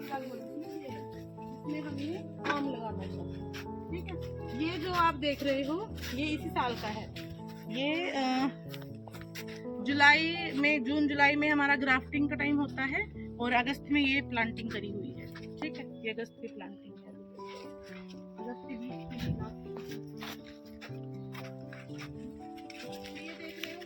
इसमें हमने आम लगाना था, ठीक है। ये जो आप देख रहे हो ये इसी साल का है। ये जून जुलाई में हमारा ग्राफ्टिंग का टाइम होता है और अगस्त में ये प्लांटिंग करी हुई है, ठीक है। ये अगस्त की प्लांटिंग है, अगस्त के 20 में ये देख रहे हो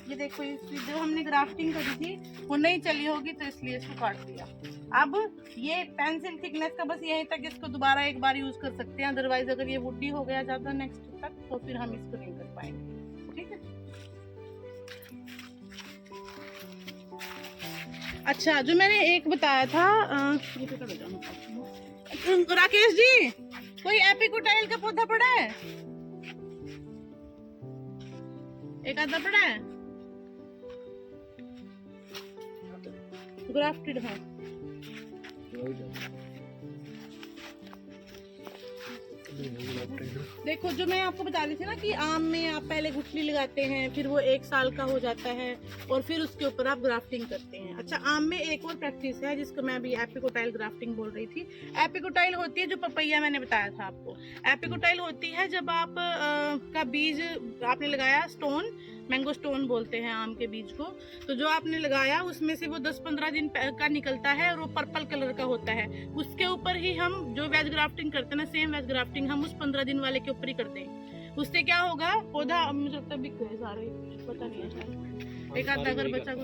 ये देखो, इसकी जो हमने ग्राफ्टिंग करी थी वो नहीं चली होगी तो इसलिए इसको काट दिया। अब ये पेंसिल थिकनेस का बस यहीं तक इसको दोबारा एक बार यूज कर सकते हैं, अदरवाइज अगर ये वुडी हो गया ज्यादा नेक्स्ट तक तो फिर हम इसको नहीं कर पाएंगे, ठीक है। अच्छा, जो मैंने एक बताया था राकेश जी, कोई एपिकोटाइल का पौधा पड़ा है? एक आधा पड़ा है ग्राफ्टेड है। देखो, जो मैं आपको बता रही थी ना कि आम में आप पहले गुठली लगाते हैं, फिर वो 1 साल का हो जाता है और फिर उसके ऊपर आप ग्राफ्टिंग करते हैं। अच्छा, आम में एक और प्रैक्टिस है जिसको मैं अभी एपिकोटाइल ग्राफ्टिंग बोल रही थी। एपिकोटाइल होती है जो पपैया मैंने बताया था आपको। एपिकोटाइल होती है जब आप का बीज आपने लगाया, स्टोन, मैंगो स्टोन बोलते हैं आम के बीज को, तो जो आपने लगाया उसमें से वो 10-15 दिन का निकलता है और वो पर्पल कलर का होता है। उसके ऊपर ही हम जो वेज ग्राफ्टिंग करते हैं ना, सेम वेज ग्राफ्टिंग हम उस 15 दिन वाले के ऊपर ही करते हैं। उससे क्या होगा, पौधा मुझे लगता है बिक गए सारे, पता नहीं है शायद एक आधा अगर बच्चा को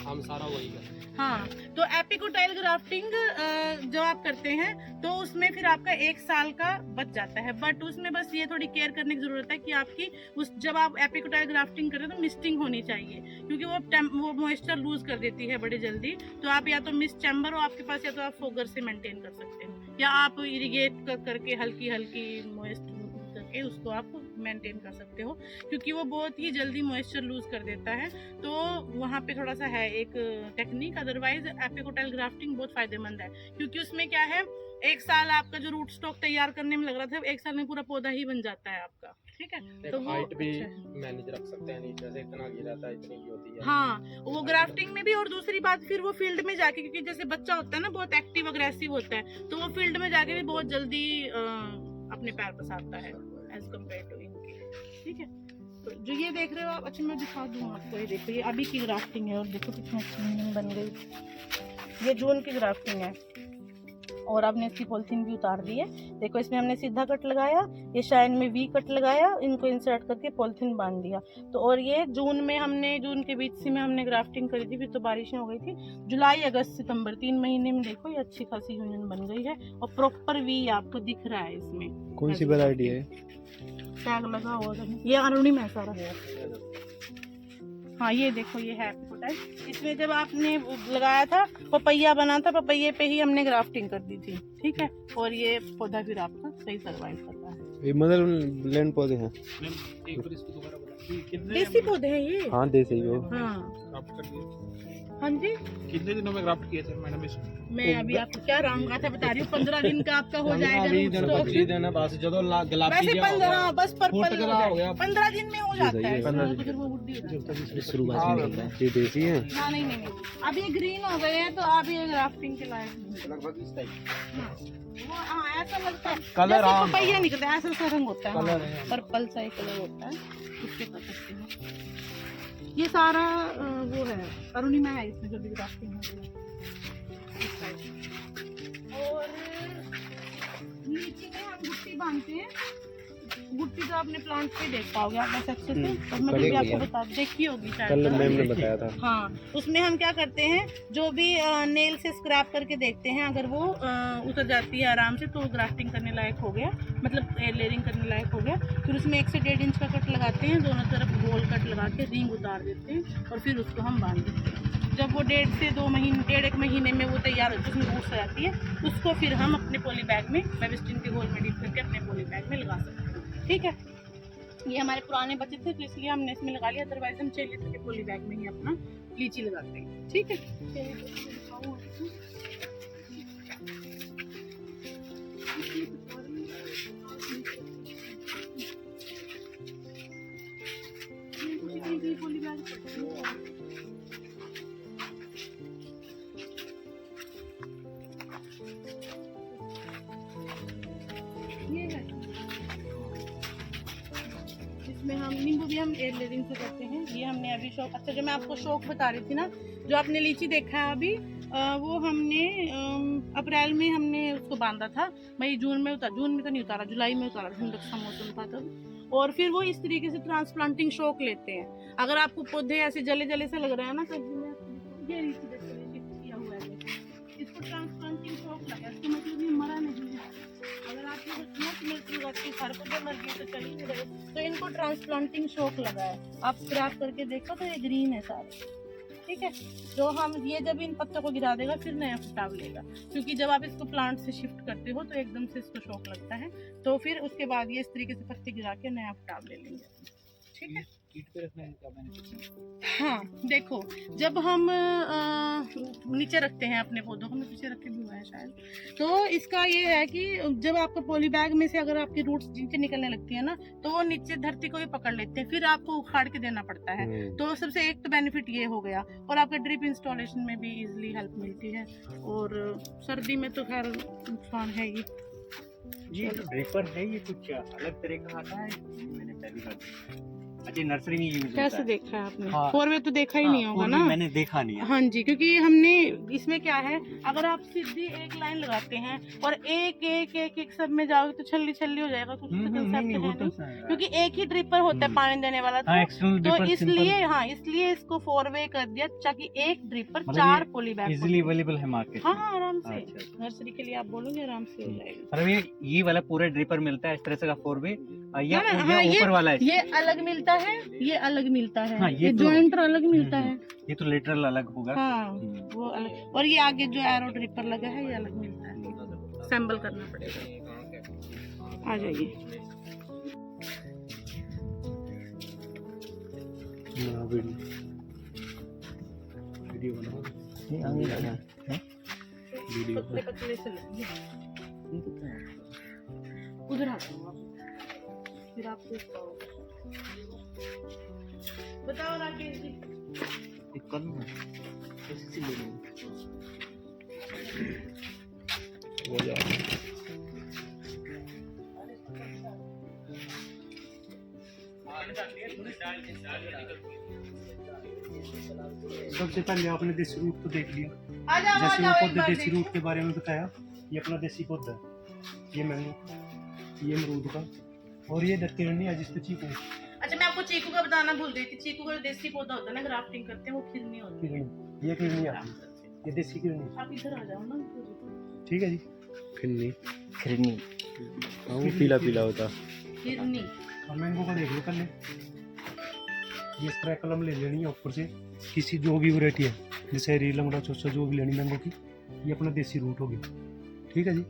हम सारा वही है। हाँ, तो एपिकोटाइल ग्राफ्टिंग जो आप करते हैं तो उसमें फिर आपका 1 साल का बच जाता है, बट उसमें बस ये थोड़ी केयर करने की जरूरत है कि आपकी जब आप एपिकोटाइल ग्राफ्टिंग करें तो मिस्टिंग होनी चाहिए, क्योंकि वो मॉइस्चर लूज कर देती है बड़ी जल्दी। तो आप या तो मिस्ट चैम्बर हो आपके पास, या तो आप फोगर से मेंटेन कर सकते हो, या आप इरिगेट करके हल्की हल्की मॉइस्ट करके उसको आप मेंटेन कर सकते हो, क्योंकि वो बहुत ही जल्दी मॉइस्चर लूज कर देता है। तो वहाँ पे थोड़ा सा है एक टेक्निक। अदरवाइज एपिकोटाइल ग्राफ्टिंग बहुत फायदेमंद है, क्योंकि उसमें क्या है, 1 साल आपका जो रूट स्टॉक तैयार करने में लग रहा था, 1 साल में पूरा पौधा ही बन जाता है आपका, ठीक है। तो वो हाइट भी मैनेज रख सकते हैं, नीचे से इतना गिर जाता है, इतनी की होती है। हाँ, वो ग्राफ्टिंग में भी। और दूसरी बात, फिर वो फील्ड में जाके, क्योंकि जैसे बच्चा होता है ना बहुत एक्टिव अग्रेसिव होता है, तो वो फील्ड में जाके भी बहुत जल्दी अपने पैर पसारता है एज कम्पेयर टू इनके, ठीक है। तो जो ये देख रहे हो आप, अच्छा मैं दिखा दूँ आपको, ये देखो ये अभी की ग्राफ्टिंग है और देखो कितनी अच्छी बन गई। ये जून की ग्राफ्टिंग है और आपने इसकी पॉलिथीन भी उतार दी है। देखो, इसमें हमने सीधा कट लगाया, ये शाइन में वी कट लगाया, इनको इंसर्ट करके पॉलिथीन बांध दिया। तो और ये जून के बीच से में हमने ग्राफ्टिंग करी थी, फिर तो बारिशें हो गई थी। जुलाई, अगस्त, सितंबर 3 महीने में देखो ये अच्छी खासी यूनियन बन गई है और प्रॉपर वी आपको दिख रहा है इसमें। कौन सी वैरायटी है? टैग लगा हुआ है, ये अरुणिमा है सारा। हाँ, ये देखो ये है एपिकोटाइल। इसमें जब आपने लगाया था, पपैया बना था, पपैये पे ही हमने ग्राफ्टिंग कर दी थी, ठीक है। और ये पौधा फिर आपका सही सर्वाइव करता है। ये मदरलैंड पौधे हैं, देसी पौधे हैं ये। हाँ देसी वो। हाँ जी, कितने दिनों में ग्राफ्ट किए थे मैडम? मैं अभी आपको क्या राम गाथा बता रही हूँ, 15 दिन का आपका हो जाएगा। वैसे 15 बस पर्पल हो गया, 15 दिन में हो जाता है। ये देसी है। हाँ, नहीं, अब ये ग्रीन हो गए हैं तो आप ये ग्राफ्टिंग के लायक लगभग इस टाइप। हाँ, ऐसा लगता है कलर पपैया निकलता है, ऐसा रंग होता है, पर्पल सा एक कलर होता है, उसके कर सकते हैं। ये सारा वो है अरुणिमा है, इसमें जो भी ग्राफ्टिंग है। और नीचे में हम गुट्टी बांधते हैं। गुट्टी तो आपने प्लांट पे देख पाओगे आप बस अच्छे से, और मैं भी आपको बता देखी होगी शायद, कल मैम ने बताया था। हाँ, उसमें हम क्या करते हैं, जो भी नेल से स्क्रैप करके देखते हैं, अगर वो उतर जाती है आराम से तो ग्राफ्टिंग करने लायक हो गया, मतलब लेयरिंग करने लायक हो गया। फिर उसमें 1 से 1.5 इंच का कट लगाते हैं, दोनों तरफ गोल कट लगा के रिंग उतार देते हैं और फिर उसको हम बांध देते हैं। जब वो 1.5 से 2 महीने, 1.5 महीने में वो तैयार होती है, उसमें रूट्स आ जाती है, उसको फिर हम अपने पॉली बैग में फेविस्टिन के घोल में डीप करके अपने पॉली बैग में लगा सकते हैं, ठीक है। ये हमारे पुराने बचे थे तो इसलिए हमने इसमें लगा लिया, अदरवाइज हम 6 लीटर के पॉली बैग में ही अपना लीची लगाते हैं, ठीक है। इसमें हम नींबू भी हम एयर लेयरिंग से करते हैं। ये हमने अभी शौक, अच्छा जो मैं आपको शौक बता रही थी ना, जो आपने लीची देखा है अभी, वो हमने अप्रैल में हमने उसको बांधा था, मई जून में उतारा, जून में तो नहीं उतारा, जुलाई में उतारा, ठंड का मौसम था तब। और फिर वो इस तरीके से ट्रांसप्लांटिंग शौक लेते हैं। अगर आपको पौधे ऐसे जले जले से लग रहे हैं ना, तो ये लीची देखो, ये शिफ्ट किया हुआ है, इसको ट्रांसप्लांटिंग शौक लगा, इसका मतलब ये मरा नहीं है। अगर आप ये हर पौधे मर गए तो चली नहीं रहे, तो इनको ट्रांसप्लांटिंग शौक लगा है। आप स्क्रैप करके देखो तो ये ग्रीन है सारे, ठीक है। तो हम ये जब इन पत्तों को गिरा देगा फिर नया फुटाव लेगा, क्योंकि जब आप इसको प्लांट से शिफ्ट करते हो तो एकदम से इसको शौक लगता है, तो फिर उसके बाद ये इस तरीके से पत्ते गिरा के नया फुटाव ले लेंगे, ठीक है। कीट पे रखने का बेनिफिट है। हाँ देखो, जब हम नीचे रखते हैं अपने पौधों को, मैं पीछे रखे भी हुआ है शायद, तो इसका ये है कि जब आपका पॉली बैग में से अगर आपकी रूट्स नीचे निकलने लगती है ना, तो वो नीचे धरती को भी पकड़ लेते हैं, फिर आपको उखाड़ के देना पड़ता है। तो सबसे एक तो बेनिफिट ये हो गया, और आपके ड्रिप इंस्टॉलेशन में भी इजीली हेल्प मिलती है, और सर्दी में तो खैर नुकसान है ही। ये जो ड्रिपर है ये कुछ अलग तरह का आता है, मैंने पहली बार देखा। अच्छा, नर्सरी में यूज होता कैसे है। देखा है आपने? हाँ। 4 तो देखा ही नहीं होगा ना। मैंने देखा नहीं है। हाँ जी, क्योंकि हमने इसमें क्या है, अगर आप सीधी एक लाइन लगाते हैं और एक एक एक एक सब में जाओगे तो छल्ली छल्ली हो जाएगा, कुछ तो concept है नहीं। क्योंकि एक ही ड्रिपर होता है पानी देने वाला, तो इसलिए हाँ, इसलिए इसको 4 वे कर दिया, ताकि एक ड्रिपर मतलब 4 पॉली बैग इजीली अवेलेबल है मार्केट। हाँ हाँ, आराम से अच्छा। नर्सरी के लिए आप बोलोगे आराम से हो जाएगा। मतलब ये वाला पूरा ड्रिपर मिलता है इस तरह से का 4 वे, या हाँ, हाँ, ऊपर वाला है? ये अलग मिलता है, ये अलग मिलता है। हाँ, ये तो- जॉइंटर अलग मिलता है। ये तो लेटरल अलग होगा। हाँ वो अलग, और ये आगे जो एरो ड्रिपर लगा है ये अलग मिलता है, सैंबल करना पड़ेगा। आ जाइए। वीडियो बनाओ, वीडियो पतले पतले से लगे, उधर आ जाओ आप, फिर आपको इसका होगा। बताओ राकेश जी। हो जाओ। सबसे पहले आपने देसी रूट तो देख लिया, आ जाओ, आ जैसे जाओ, वो एक पौधे बार देसी देखो। रूट के बारे में बताया। ये अपना देसी पौधा है, ये मैंगो, ये अमरूद का, और ये दत्तिरणी है जिससे चीकू। अच्छा, मैं आपको चीकू का बताना भूल गई थी। चीकू का देसी पौधा होता है ना, ग्राफ्टिंग करते हैं, वो खिलनी होती है। किरनी, ये किरनी आती है, ये देसी किरनी। आप इधर आ जाओ ना। ठीक है जी। खिरनी, हाँ वो पीला पीला होता। खिलनी। और मैंगो का देख लो पहले, ये स्प्रे कलम ले लेनी है ऊपर से, किसी जो भी वैरायटी है, जैसे हरी, लंगड़ा, चौसा, जो भी लेनी मैंगो की। ये अपना देसी रूट हो गया, ठीक है जी।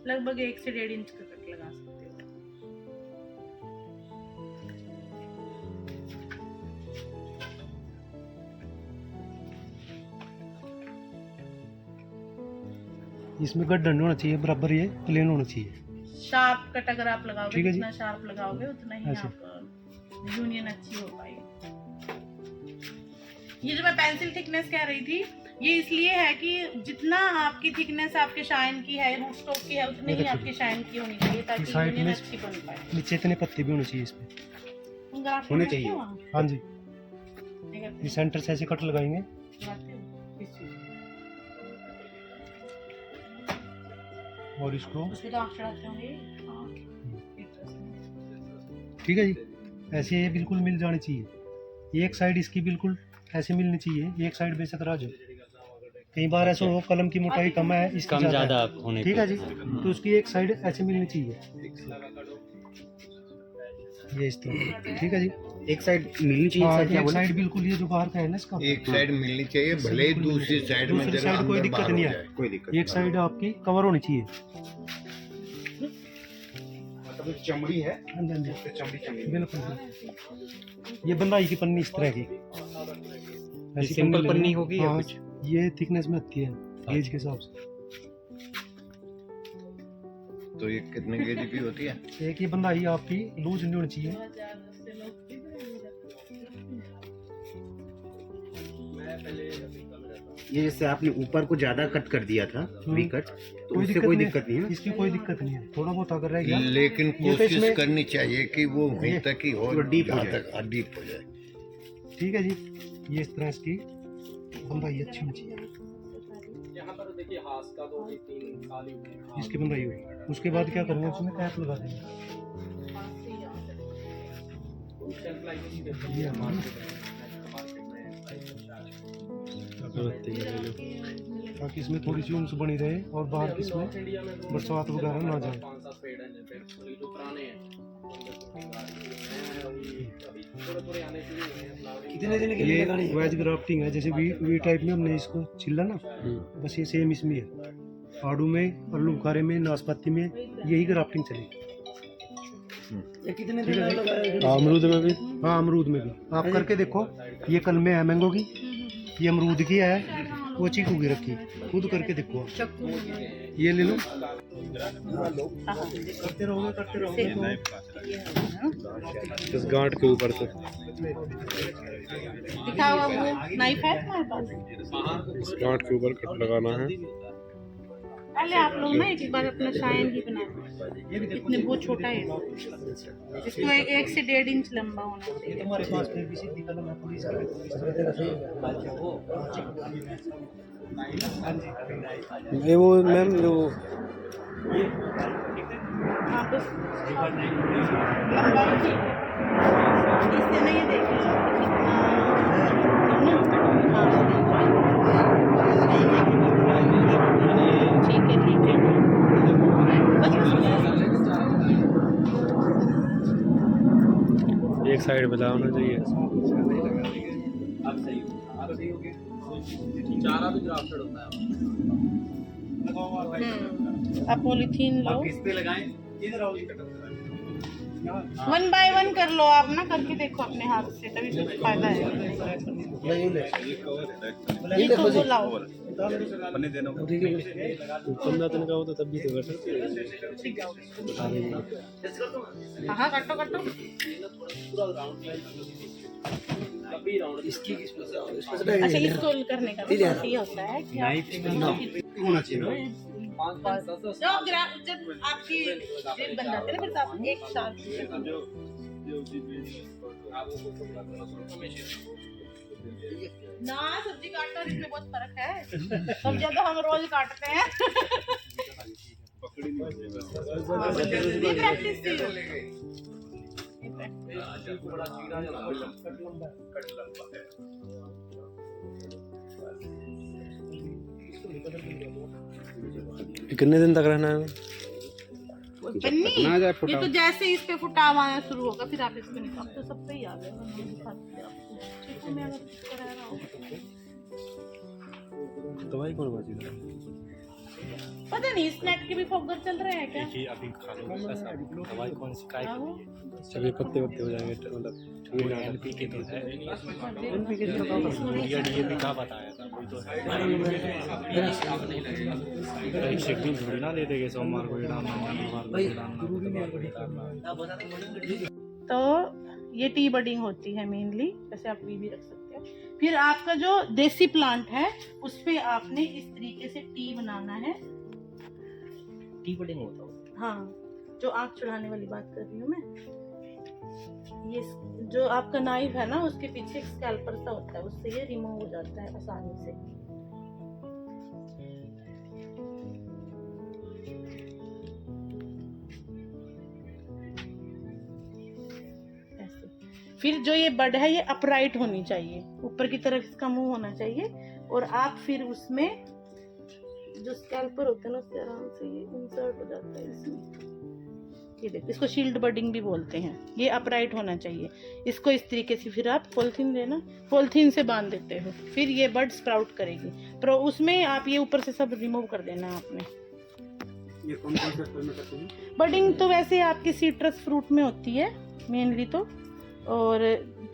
लगभग 1 से 1.5 इंच का कट लगा सकते हो। इसमें गड्ढा नहीं होना चाहिए, बराबर ये प्लेन होना चाहिए। शार्प कट अगर आप लगाओगे, ठीक है जी। जितना शार्प लगाओगे उतना ही ऐसे। आपका यूनियन अच्छी हो पाएगी। ये जो मैं पेंसिल थिकनेस कह रही थी, ये इसलिए है कि जितना आपकी थिकनेस आपके शाइन की है, रूट स्टॉक की है, उतनी ही आपकी शाइन की होनी चाहिए, ताकि साइड यूनियन में अच्छी बन पाए। नीचे इतने पत्ते भी होने चाहिए इसमें। होने चाहिए। हाँ जी, ये सेंटर से ऐसे कट लगाएंगे। और इसको ठीक है जी, ऐसे ये बिल्कुल मिल जानी चाहिए। एक साइड इसकी बिल्कुल ऐसे मिलनी चाहिए, एक साइड बेशक रह जाए। कई बार ऐसा हो कलम की मोटाई कम है, इसकी कम ज्यादा ज्यादा है। होने ठीक है पे। जी, तो उसकी एक साइड ऐसे मिलनी चाहिए, ये इस तरह। ठीक है जी, एक साइड मिलनी चाहिए। हाँ, सर क्या एक बोले? साइड बिल्कुल ये जो बाहर का है ना इसका, एक साइड मिलनी चाहिए, भले ही दूसरी साइड में दूसरी जरा साइड कोई अंदर दिक्कत बाहर हो नहीं है। जाए। कोई दिक्कत एक साइड आपकी कवर होनी चाहिए। मतलब चमड़ी है, हाँ जी, हाँ जी, चमड़ी चमड़ी बिल्कुल। ये बंधाई की पन्नी इस तरह की, ऐसी सिंपल पन्नी लेनी। होगी या हाँ, कुछ? ये थिकनेस में आती है गेज के हिसाब से। तो ये कितने केजी की होती है? एक ये बंधाई आपकी लूज नहीं होनी चाहिए, ये जैसे आपने ऊपर को ज्यादा कट कर दिया था वी कट, तो उससे कोई दिक्कत नहीं है। इसकी कोई दिक्कत नहीं है, थोड़ा बहुत अगर रह गया लेकिन ये तो कोशिश इसमें- करनी चाहिए कि वो वहीं तक ही हो, डीप हो जहाँ जाए। तक डीप हो जाए। ठीक है जी। ये इस तरह इसकी बंदाई अच्छी होनी चाहिए, यहाँ पर देखिए हाथ का 2-3 साल ही हुए हैं। इसकी बंदाई हुई। उसके बाद क्या करूँगा, उसमें कैप लगा देंगे। ये हमारा ताकि इसमें थोड़ी सी उम्स बनी रहे और बाहर की इसमें बरसात वगैरह ना जाए। 5-7 पेड़ हैं जैसे जो पुराने हैं अभी थोड़े आने शुरू हुए हैं फ्लावरिंग। कितने दिन के ये लिए लगानी है? वेज ग्राफ्टिंग है, जैसे वी टाइप में हमने इसको छिला ना, बस ये सेम इसमें है। आड़ू में, आलू बुखारे में, नाशपाती में यही ग्राफ्टिंग चलेगी। ये कितने दिन लगाया? अमरूद में भी, हाँ अमरूद में भी आप करके देखो। ये कलमे है मैंगो की, ये अमरूद की है, वो चीकू की रखी, खुद करके देखो आप। ये ले लो, करते रहोगे इस गांठ के ऊपर से दिखा हुआ वो नाइफ है तुम्हारे पास? इस गांठ के ऊपर कट लगाना है। पहले आप लोग ना एक बार अपना शाइन ही बना, इतने बहुत छोटा है इसको 1 से 1.5 इंच लंबा होना चाहिए। तुम्हारे पास में भी सीधी कलम है, पुलिस ये वो मैम जो हाँ बस लंबा हो ठीक है। इससे नहीं ये देखिए ठीक है ठीक है बस एक साइड पे होना चाहिए। चारा भी ग्राफ्टेड होता है। अब पॉलीथीन लो, इस पे लगाएं। इधर आओ। 1 बाय 1 कर लो आप ना, करके देखो अपने हाथ से, तभी तो फायदा है। ये तो वो लाओ, 15 दिन का हो तो तब भी तो कर सकते हैं। हाँ काटो काटो। अच्छा इसको करने का भी ये होता है कि होना चाहिए। जब आपकी जेब बन जाती है ना, फिर तो आप एक साथ ना सब्जी काटना और इसमें बहुत फर्क है। सब्जियां तो हम रोज काटते हैं। ये प्रैक्टिस थी। कितने दिन तक रहना है? पन्नी ये तो जैसे इस पे फुटाव आना शुरू होगा, फिर आप इसको निकाल, तो सब पे ही आ गया। ठीक है, मैं अगर इसको रह रहा हूँ दवाई कौन बची? पता नहीं, इस नेट के भी फोकर चल रहे हैं क्या? अभी खा लो दवाई कौन सी काय आहो। सभी पत्ते हो जाएंगे, मतलब एनपीके तो है, एनपीके तो यूरिया डीएपी का बताया था, कोई तो है। एक शेड्यूल थोड़ी ना दे देंगे, सोमवार को ये डालना, मंगलवार को ये डालना। तो ये टी बडिंग होती है मेनली, जैसे आप भी रख सकते हैं। फिर आपका जो देसी प्लांट है उस पे आपने इस तरीके से टी बनाना है। टी बडिंग होता है। हाँ, जो आँख चढ़ाने वाली बात कर रही हूँ मैं। ये जो आपका नाइफ है ना, उसके पीछे एक स्कैल्पर सा होता है, उससे ये रिमूव हो जाता है आसानी से। ऐसे। फिर जो ये बड है ये अपराइट होनी चाहिए, ऊपर की तरफ इसका मुंह होना चाहिए, और आप फिर उसमें जो स्कैल्पर होता है ना, उससे आराम से ये इंसर्ट हो जाता है इसमें। ये देखो, इसको शील्ड बडिंग भी बोलते हैं। ये अपराइट होना चाहिए। इसको इस तरीके से फिर आप पॉलिथीन लेना, पॉलिथीन से बांध देते हो, फिर ये बड स्प्राउट करेगी। पर उसमें आप ये ऊपर से सब रिमूव कर देना आपने। ये कौन कौन से फल में करते हैं? बडिंग तो वैसे आपकी सिट्रस फ्रूट में होती है मेनली तो, और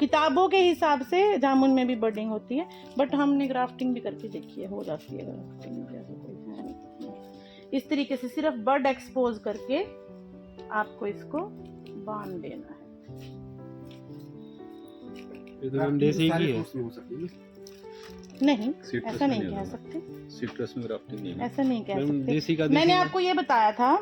किताबों के हिसाब से जामुन में भी बडिंग होती है, बट हमने ग्राफ्टिंग भी करके देखी है, हो जाती है ग्राफ्टिंग में, जैसे कोई है नहीं। इस तरीके से सिर्फ बड एक्सपोज करके आपको इसको बांध देना है। ये तो हम देसी ही है। हो सकती है। नहीं, ऐसा नहीं कह सकते, सिट्रस में ग्राफ्टिंग नहीं है। ऐसा नहीं कह मैम, सकते। देसी का मैंने आपको ये बताया था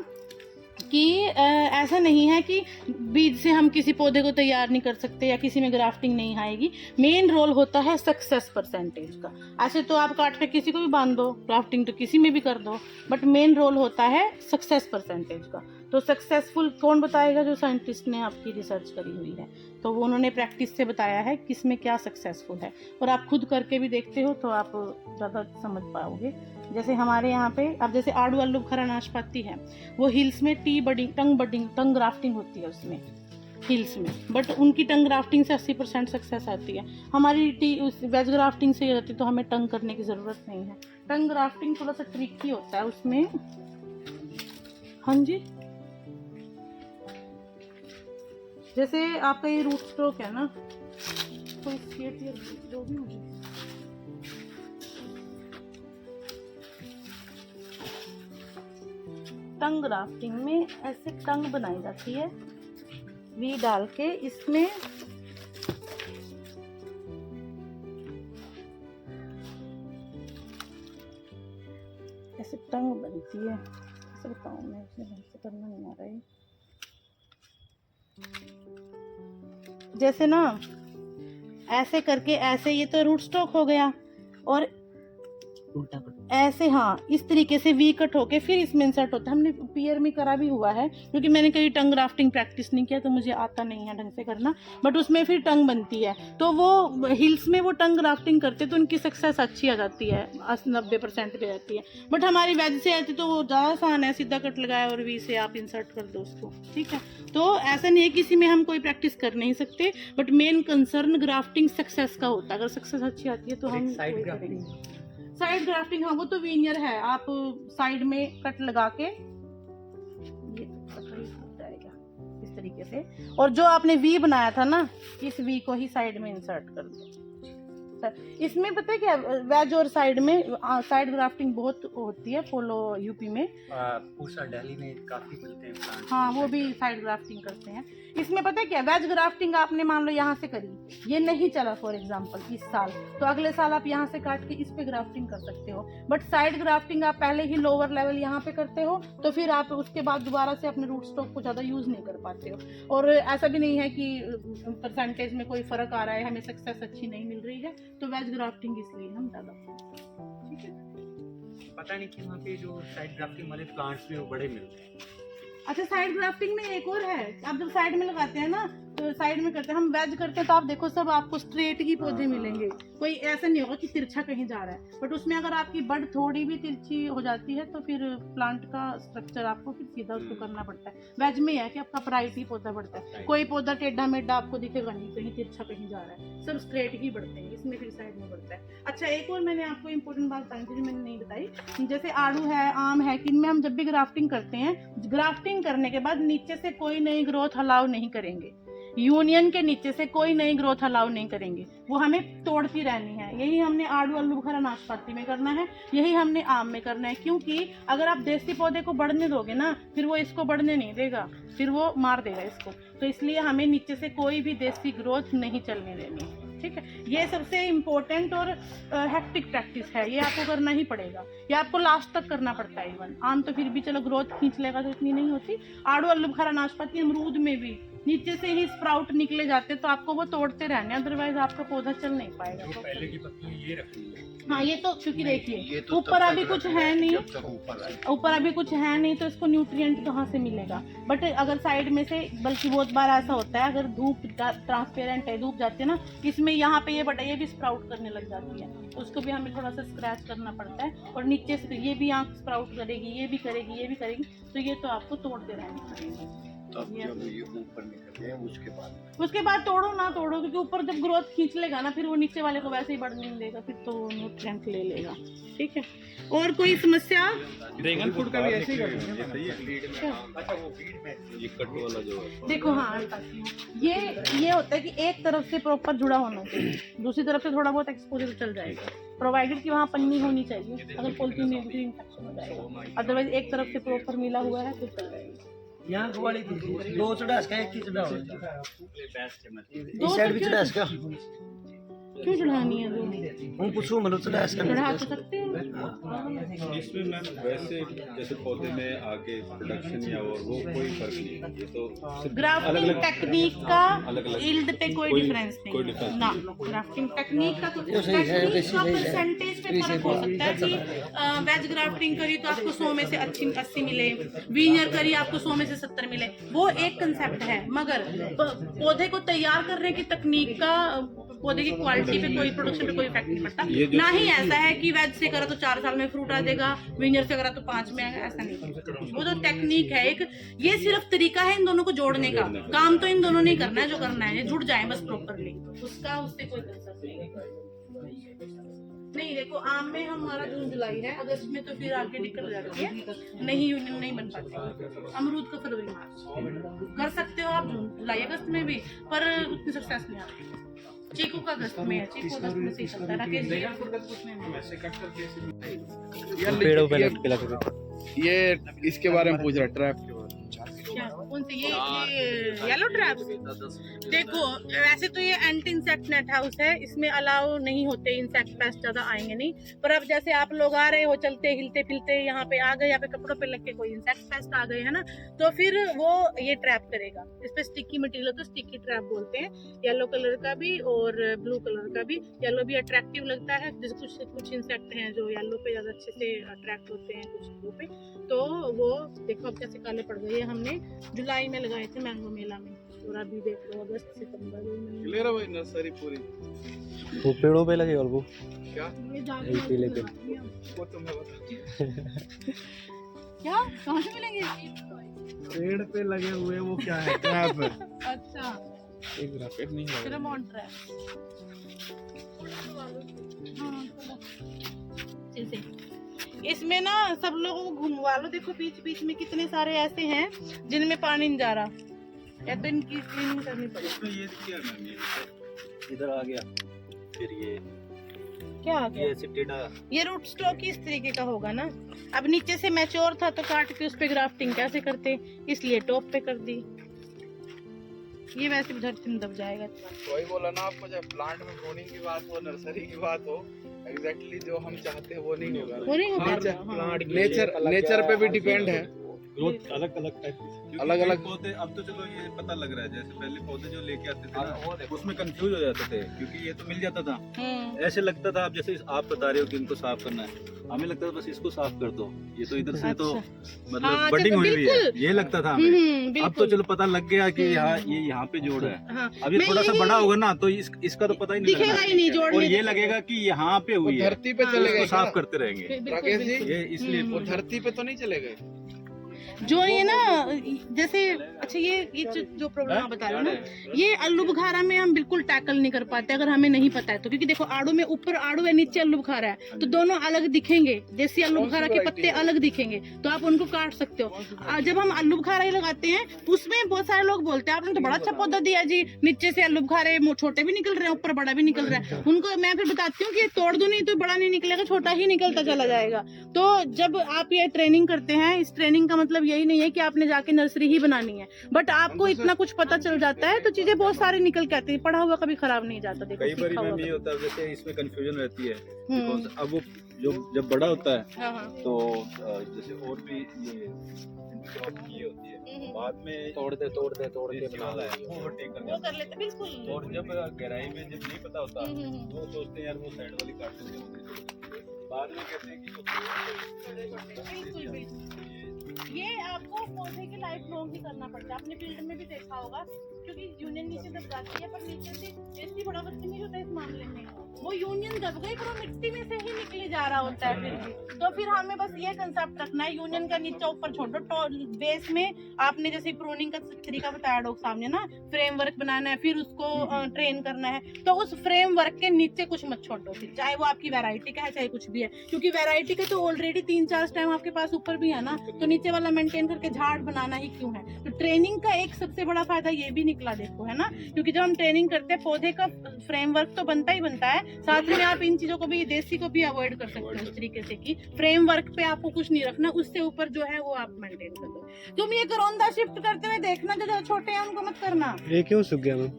कि ऐसा नहीं है कि बीज से हम किसी पौधे को तैयार नहीं कर सकते या किसी में ग्राफ्टिंग नहीं आएगी। मेन रोल होता है सक्सेस परसेंटेज का। ऐसे तो आप काट के किसी को भी बांध दो, ग्राफ्टिंग तो किसी में भी कर दो, बट मेन रोल होता है सक्सेस परसेंटेज का। तो सक्सेसफुल कौन बताएगा? जो साइंटिस्ट ने आपकी रिसर्च करी हुई है, तो वो उन्होंने प्रैक्टिस से बताया है किस में क्या सक्सेसफुल है, और आप खुद करके भी देखते हो तो आप ज़्यादा समझ पाओगे। जैसे हमारे यहाँ पे अब जैसे आड़ू आलू बुखारा नाशपाती है, वो हिल्स में टंग ग्राफ्टिंग होती है उसमें हिल्स में, बट उनकी टंग ग्राफ्टिंग से 80% सक्सेस आती है। हमारी वेज ग्राफ्टिंग से होती है, तो हमें टंग करने की ज़रूरत नहीं है। टंग ग्राफ्टिंग थोड़ा सा ट्रिकी होता है उसमें। हाँ जी, जैसे आपका ये रूट स्ट्रोक है ना, कोई स्केट या जो भी मुझे टंग ग्राफ्टिंग में ऐसे टंग बनाई जाती है वी डाल के, इसमें ऐसे टंग बनती है। कैसे बताऊं मैं, इसमें ढंग से करना नहीं आ रहा है। जैसे ना ऐसे करके, ऐसे ये तो रूट स्टॉक हो गया, और उल्टा कट। ऐसे हाँ इस तरीके से वी कट होके फिर इसमें इंसर्ट होता है। हमने पियर में करा भी हुआ है, क्योंकि मैंने कभी टंग ग्राफ्टिंग प्रैक्टिस नहीं किया तो मुझे आता नहीं है ढंग से करना, बट उसमें फिर टंग बनती है। तो वो हिल्स में वो टंग ग्राफ्टिंग करते तो उनकी सक्सेस अच्छी आ जाती है, 80-90% पे जाती है। बट हमारी वेज से आती तो वो ज़्यादा आसान है, सीधा कट लगाया और वी से आप इंसर्ट कर दो उसको, ठीक है। तो ऐसा नहीं है किसी में हम कोई प्रैक्टिस कर नहीं सकते, but main concern grafting success का होता है। अगर सक्सेस अच्छी आती है तो हम साइड ग्राफ्टिंग, साइड ग्राफ्टिंग, हाँ वो तो वीनियर है। आप साइड में कट लगा के ये जाएगा इस तरीके से, और जो आपने वी बनाया था ना, इस वी को ही साइड में इंसर्ट कर दो। इसमें पता है क्या, वेज और साइड में साइड ग्राफ्टिंग बहुत होती है। फॉलो यूपी में, पूसा दिल्ली में काफी मिलते हैं प्लांट। हाँ वो भी साइड ग्राफ्टिंग करते हैं। इसमें पता है क्या, वेज ग्राफ्टिंग आपने मान लो यहाँ से करी, ये नहीं चला फॉर एग्जांपल इस साल, तो अगले साल आप यहाँ से काट के इस पे ग्राफ्टिंग कर सकते हो। बट साइड ग्राफ्टिंग आप पहले ही लोअर लेवल यहाँ पे करते हो, तो फिर आप उसके बाद दोबारा से अपने रूट स्टॉक को ज़्यादा यूज़ नहीं कर पाते हो। और ऐसा भी नहीं है कि परसेंटेज में कोई फ़र्क आ रहा है, हमें सक्सेस अच्छी नहीं मिल रही है, तो वेज ग्राफ्टिंग इसलिए हम ज़्यादा, ठीक है। पता नहीं कि वहाँ पे जो साइड ग्राफ्टिंग वाले प्लांट्स में वो बड़े मिलते हैं। अच्छा, साइड ग्राफ्टिंग में एक और है, आप जब साइड में लगाते हैं ना, तो साइड में करते हैं, हम वेज करते हैं तो आप देखो सब आपको स्ट्रेट ही पौधे मिलेंगे, कोई ऐसा नहीं होगा कि तिरछा कहीं जा रहा है। बट उसमें अगर आपकी बड थोड़ी भी तिरछी हो जाती है तो फिर प्लांट का स्ट्रक्चर आपको फिर सीधा उसको करना पड़ता है। वेज में है कि आपका प्राइट ही पौधा बढ़ता है, कोई पौधा टेढ़ा मेढ़ा आपको दिखेगा नहीं, कहीं तिरछा कहीं जा रहा है, सब स्ट्रेट ही बढ़ते हैं। इसमें फिर साइड में बढ़ता है। अच्छा, एक और मैंने आपको इम्पोर्टेंट बात बताई थी जो मैंने नहीं बताई, जैसे आड़ू है, आम है, कि इनमें हम जब भी ग्राफ्टिंग करते हैं, ग्राफ्टिंग करने के बाद नीचे से कोई नई ग्रोथ अलाउ नहीं करेंगे। यूनियन के नीचे से कोई नई ग्रोथ अलाउ नहीं करेंगे, वो हमें तोड़ती रहनी है। यही हमने आड़ू आलू बुखारा नाशपाती में करना है, यही हमने आम में करना है। क्योंकि अगर आप देसी पौधे को बढ़ने दोगे ना, फिर वो इसको बढ़ने नहीं देगा, फिर वो मार देगा इसको। तो इसलिए हमें नीचे से कोई भी देसी ग्रोथ नहीं चलने देनी, ठीक है। ये सबसे इम्पोर्टेंट और हेक्टिक प्रैक्टिस है, ये आपको करना ही पड़ेगा, ये आपको लास्ट तक करना पड़ता है। इवन आम तो फिर भी चलो ग्रोथ खींच लेगा तो इतनी नहीं होती, आड़ू आलू बुखारा नाशपाती अमरूद में भी नीचे से ही स्प्राउट निकले जाते, तो आपको वो तोड़ते रहने, अदरवाइज आपका पौधा चल नहीं पाएगा। वो पहले की पत्ती ये रखनी है। हाँ, ये तो क्योंकि ये देखिए तो ऊपर तब अभी तक कुछ रखना है नहीं, जब तक ऊपर आए। ऊपर अभी कुछ है नहीं, तो इसको न्यूट्रिएंट कहाँ से मिलेगा। बट अगर साइड में से, बल्कि बहुत बार ऐसा होता है, अगर धूप ट्रांसपेरेंट है, धूप जाती है ना, इसमें यहाँ पे ये बटा ये भी स्प्राउट करने लग जाती है, उसको भी हमें थोड़ा सा स्क्रैच करना पड़ता है। और नीचे से ये भी आँख स्प्राउट करेगी, ये भी करेगी, ये भी करेगी, तो ये तो आपको तोड़ते रहना पड़ेगा। तब जब ये ऊपर निकल गए उसके बाद तोड़ो ना तोड़ो, क्योंकि ऊपर जब ग्रोथ खींच लेगा ना, फिर वो नीचे वाले को वैसे ही बढ़ने नहीं देगा, फिर तो न्यूट्रिएंट ले लेगा, ठीक है। और कोई समस्या? ड्रैगन फ्रूट का भी ऐसे ही करते हैं। अच्छा, वो बीड में ये कट वाला जो है, देखो, हाँ ये होता है कि एक तरफ से प्रॉपर जुड़ा होना चाहिए, दूसरी तरफ से थोड़ा बहुत एक्सपोजर चल जाएगा, प्रोवाइडेड कि वहाँ पन्नी होनी चाहिए। अगर पॉलिथीन में भी इन्फेक्शन हो जाएगा, अदरवाइज एक तरफ से प्रॉपर मिला हुआ है तो चल जाएगा। यहाँ वाली दो चढ़ा इसका, एक ही चढ़ा बेस्ट है। मतलब इस साइड भी चढ़ा इसका। क्यों चढ़ानी है वो? हूँ पूछूं मतलब चढ़ा चढ़ा तो सकते हैं। इसमें मैम वैसे जैसे पौधे में आगे प्रोडक्शन या और वो कोई फर्क नहीं है, ये तो सिर्फ ग्राफ्टिंग टेक्निक का अलग-अलग यील्ड पे कोई डिफरेंस कोई नहीं difference ना। ग्राफ्टिंग टेक्निक का परसेंटेज पे फर्क हो सकता है कि वेज ग्राफ्टिंग करी तो आपको 100 में से 80 मिले, वीनियर करी आपको 100 में से 70 मिले, वो एक कंसेप्ट है। मगर पौधे को तैयार करने की तकनीक का पौधे की क्वालिटी पे कोई प्रोडक्शन पे कोई इफेक्ट नहीं पड़ता। ना ही ऐसा है कि वेज से करा तो 4 साल में फ्रूट आ जाएगा, विनियर से करा तो 5 में आएगा, ऐसा नहीं। वो तो टेक्निक है एक, ये सिर्फ तरीका है इन दोनों को जोड़ने का। काम तो इन दोनों ने करना है, जो करना है ये जुड़ जाए बस प्रॉपरली, उसका उससे कोई कंसर्न नहीं। देखो आम में हमारा जून जुलाई है, अगस्त में तो फिर आगे निकल जाती है, नहीं यूनियन नहीं बन पाती। अमरूद का फरवरी मार्च कर सकते हो आप, जून जुलाई अगस्त में भी, पर उतनी सक्सेस नहीं आती। चीकू का अगस्त में है, चीकू अगस्त में सही चलता है, राकेश जी पेड़ों पे लग ये इसके बारे में पूछ रहा ट्रैप के बारे में। क्या कौन सी ये येलो ट्रैप? देखो वैसे तो ये एंटी इंसेक्ट नेट हाउस है, इसमें अलाउ नहीं होते इंसेक्ट पेस्ट, ज्यादा आएंगे नहीं। पर अब जैसे आप लोग आ रहे हो चलते हिलते फिलते, यहाँ पे आ गए, यहाँ पे कपड़ों पे लग के कोई इंसेक्ट पेस्ट आ गए है ना, तो फिर वो ये ट्रैप करेगा। इस पे स्टिकी मटेरियल तो स्टिकी ट्रैप बोलते हैं। येलो कलर का भी और ब्लू कलर का भी। येलो भी अट्रैक्टिव लगता है, जैसे कुछ इंसेक्ट हैं जो येलो पे ज्यादा अच्छे से अट्रैक्ट होते हैं, कुछ ब्लू पे। तो वो देखो अब कैसे काले पड़ गए। हमने जुलाई में लगाए थे मैंगो मेला में, और अभी देख लो अगस्त सितंबर में। क्लियर है भाई नर्सरी पूरी? वो पेड़ों पे लगे और वो क्या ये जाके यही पीले पे। वो तुम्हें बता। क्या कहाँ से मिलेंगे? पेड़ पे लगे हुए वो क्या है? ट्रैप है। अच्छा एक रॉकेट नहीं लगा। Pheromone trap. हाँ, चलो। इसमें ना सब लोगों को घुमवा लो। देखो बीच बीच में कितने सारे ऐसे हैं जिनमें पानी नहीं जा रहा, या तो इनकी क्लीनिंग करनी पड़ेगी। ये क्या मैम, ये इधर आ गया, फिर ये क्या आ गया? ऐसे टेढ़ा। ये रूट स्टॉक इस तरीके का होगा ना। अब नीचे से मैच्योर था तो काट के उस पे ग्राफ्टिंग कैसे करते, इसलिए टॉप पे कर दी। ये वैसे भी धरती में दब जाएगा। वही बोला ना आपको, जब प्लांट में प्रूनिंग की बात हो, नर्सरी की बात हो, एग्जैक्टली जो हम चाहते हैं वो नहीं होगा। वो नहीं होगा। नेचर पे भी डिपेंड है। ग्रोथ अलग अलग टाइप की, अलग अलग पौधे। अब तो चलो ये पता लग रहा है, जैसे पहले पौधे जो लेके आते थे ना, उसमें कंफ्यूज हो जाते थे, क्योंकि ये तो मिल जाता था। ऐसे लगता था, आप जैसे आप बता रहे हो कि इनको साफ करना है, हमें लगता था बस इसको साफ कर दो, ये तो इधर से तो मतलब हाँ, बडिंग हुई हुई है, बिल्कुल। ये लगता था हमें। अब तो चलो पता लग गया कि यहाँ ये यहाँ पे जोड़ है। हाँ, अब ये थोड़ा सा बड़ा होगा ना तो इसका तो पता ही नहीं दिखेगा लगेगा, ही नहीं जोड़ और में। ये लगेगा कि यहाँ पे हुई है, धरती पे हाँ, चले इसको गए साफ क्या? करते रहेंगे। बिल्कुल, राकेश जी, बिल्कुल। ये इसलिए वो धरती पे तो नहीं चले गए? जो ये ना जैसे अच्छा ये जो प्रॉब्लम आप बता रहे हो ना, ये आलू बुखारा में हम बिल्कुल टैकल नहीं कर पाते अगर हमें नहीं पता है तो। क्योंकि देखो आड़ू में ऊपर आड़ू है, नीचे आलू बुखारा है, तो दोनों अलग दिखेंगे। जैसे आलू बुखारा के पत्ते अलग दिखेंगे तो आप उनको काट सकते हो। जब हम आलू बुखारा ही लगाते हैं उसमें बहुत सारे लोग बोलते हैं आपने तो बड़ा अच्छा पौधा दिया जी, नीचे से आलू बुखारे छोटे भी निकल रहे हैं, ऊपर बड़ा भी निकल रहा है। उनको मैं फिर बताती हूँ कि तोड़ दो नहीं तो बड़ा नहीं निकलेगा, छोटा ही निकलता चला जाएगा। तो जब आप ये ट्रेनिंग करते हैं, इस ट्रेनिंग का मतलब यही नहीं है कि आपने जाके नर्सरी ही बनानी है, बट आपको इतना कुछ पता चल जाता है तो चीजें बहुत सारी निकल के आती है। पढ़ा हुआ कभी खराब नहीं जाता। देखो कई बार सीखा हुआ मैम ये होता है, जैसे इसमें कंफ्यूजन रहती है, हम्म। because अब वो जब बड़ा होता है हाँ, हाँ। तो जैसे और भी ये क्रॉप की होती है, बाद में तोड़ते बना है वो ओवरटेक कर वो जाता कर लेते बिल्कुल। है। और जब गहराई में जब नहीं पता होता हम्म। तो सोचते हैं यार वो साइड वाली काट देते हैं, बाद में कहते हैं कि बिल्कुल बिल्कुल। ये आपको पौधे के लाइफ लॉन्ग ही करना पड़ता है। अपने फील्ड में भी देखा होगा, क्योंकि यूनियन नीचे दब जाती है, पर नीचे से ऐसी बड़ा बदतमीज होता है इस मामले में। वो यूनियन दब गई पर वो मिट्टी में से ही निकले जा रहा होता है फिर भी। तो फिर हमें बस ये कंसेप्ट रखना है, यूनियन का नीचे ऊपर छोड़ो, बेस में आपने जैसे प्रूनिंग का तरीका बताया डॉग सामने ना, फ्रेमवर्क बनाना है, फिर उसको ट्रेन करना है, तो उस फ्रेमवर्क के नीचे कुछ मत छोड़ो फिर, चाहे वो आपकी वैरायटी का है चाहे कुछ भी है। क्योंकि वैरायटी का तो ऑलरेडी 3-4 स्टेम आपके पास ऊपर भी है ना, तो नीचे वाला मेंटेन करके झाड़ बनाना ही क्यों है। तो ट्रेनिंग का एक सबसे बड़ा फायदा ये भी निकला देखो, है ना। क्योंकि जब हम ट्रेनिंग करते हैं पौधे का फ्रेमवर्क तो बनता ही बनता है, साथ में आप इन चीजों को भी, देसी को भी अवॉइड कर सकते हो इस तरीके से कि फ्रेमवर्क पे आपको कुछ नहीं रखना, उससे ऊपर जो है वो आप मेंटेन कर दो। तुम ये करोंदा शिफ्ट करते हुए देखना, जो छोटे हैं उनको मत करना। ये क्यों सूख गया मैम?